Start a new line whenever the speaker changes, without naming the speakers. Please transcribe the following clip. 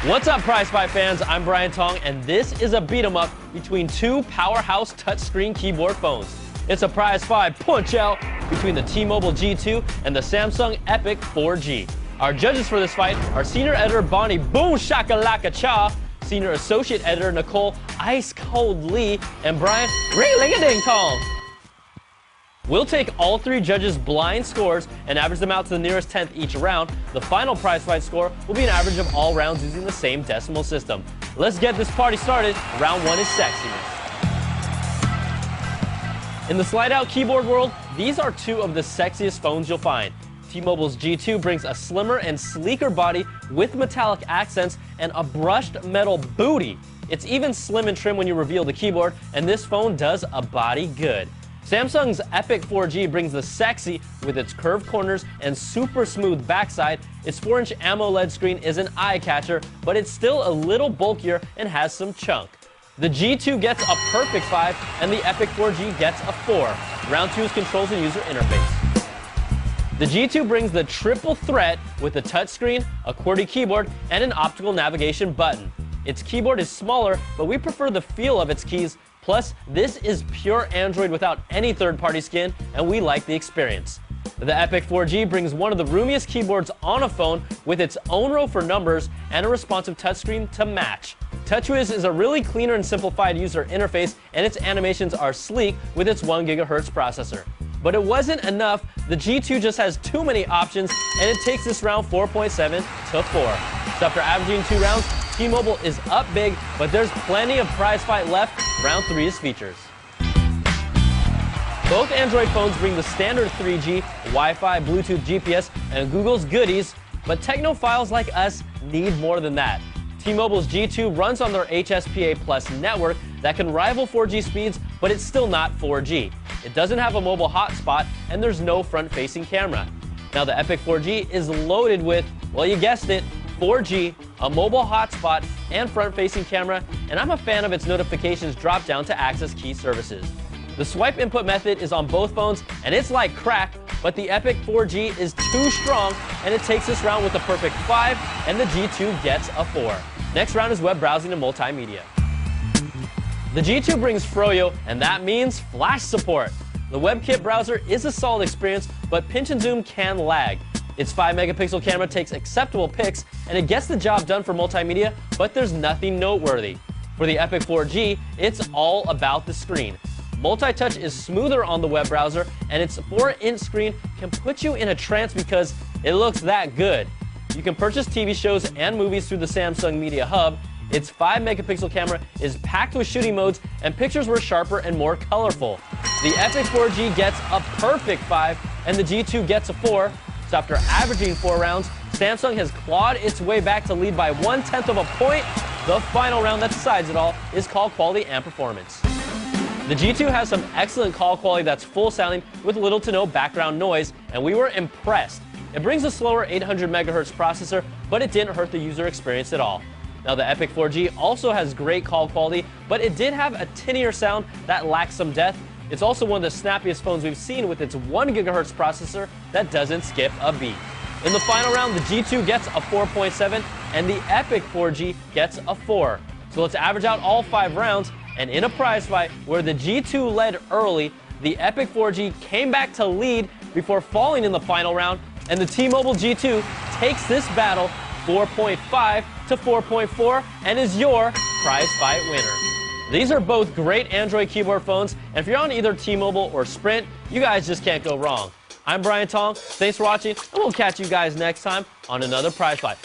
What's up, PrizeFight fans? I'm Brian Tong, and this is a beat-em-up between two powerhouse touchscreen keyboard phones. It's a PrizeFight punch-out between the T-Mobile G2 and the Samsung Epic 4G. Our judges for this fight are Senior Editor Bonnie Boom Shakalaka Cha, Senior Associate Editor Nicole Ice Cold Lee, and Brian Ring-a-ling-a-ding Kong. We'll take all three judges' blind scores and average them out to the nearest tenth each round. The final PrizeFight score will be an average of all rounds using the same decimal system. Let's get this party started. Round one is sexiness. In the slide-out keyboard world, these are two of the sexiest phones you'll find. T-Mobile's G2 brings a slimmer and sleeker body with metallic accents and a brushed metal booty. It's even slim and trim when you reveal the keyboard, and this phone does a body good. Samsung's Epic 4G brings the sexy with its curved corners and super smooth backside. Its 4-inch AMOLED screen is an eye-catcher, but it's still a little bulkier and has some chunk. The G2 gets a perfect 5, and the Epic 4G gets a 4. Round 2 is controls and user interface. The G2 brings the triple threat with a touchscreen, a QWERTY keyboard, and an optical navigation button. Its keyboard is smaller, but we prefer the feel of its keys. Plus, this is pure Android without any third-party skin, and we like the experience. The Epic 4G brings one of the roomiest keyboards on a phone with its own row for numbers and a responsive touchscreen to match. TouchWiz is a really cleaner and simplified user interface, and its animations are sleek with its 1 GHz processor. But it wasn't enough. The G2 just has too many options, and it takes this round 4.7 to 4. So after averaging 2 rounds, T-Mobile is up big, but there's plenty of PrizeFight left. Round 3 is features. Both Android phones bring the standard 3G, Wi-Fi, Bluetooth, GPS, and Google's goodies, but technophiles like us need more than that. T-Mobile's G2 runs on their HSPA Plus network that can rival 4G speeds, but it's still not 4G. It doesn't have a mobile hotspot, and there's no front-facing camera. Now the Epic 4G is loaded with, well, you guessed it, 4G, a mobile hotspot, and front-facing camera, and I'm a fan of its notifications drop-down to access key services. The swipe input method is on both phones, and it's like crack, but the Epic 4G is too strong, and it takes this round with a perfect 5, and the G2 gets a 4. Next round is web browsing and multimedia. The G2 brings Froyo, and that means flash support. The WebKit browser is a solid experience, but pinch and zoom can lag. Its 5-megapixel camera takes acceptable pics, and it gets the job done for multimedia, but there's nothing noteworthy. For the Epic 4G, it's all about the screen. Multi-touch is smoother on the web browser, and its 4-inch screen can put you in a trance because it looks that good. You can purchase TV shows and movies through the Samsung Media Hub. Its 5-megapixel camera is packed with shooting modes, and pictures were sharper and more colorful. The Epic 4G gets a perfect 5, and the G2 gets a 4. So after averaging 4 rounds, Samsung has clawed its way back to lead by 1/10 of a point. The final round that decides it all is call quality and performance. The G2 has some excellent call quality that's full sounding with little to no background noise, and we were impressed. It brings a slower 800 MHz processor, but it didn't hurt the user experience at all. Now the Epic 4G also has great call quality, but it did have a tinnier sound that lacks some depth. It's also one of the snappiest phones we've seen with its 1 GHz processor that doesn't skip a beat. In the final round, the G2 gets a 4.7 and the Epic 4G gets a 4. So let's average out all 5 rounds, and in a prize fight where the G2 led early, the Epic 4G came back to lead before falling in the final round, and the T-Mobile G2 takes this battle 4.5 to 4.4 and is your prize fight winner. These are both great Android keyboard phones, and if you're on either T-Mobile or Sprint, you guys just can't go wrong. I'm Brian Tong, thanks for watching, and we'll catch you guys next time on another prize fight.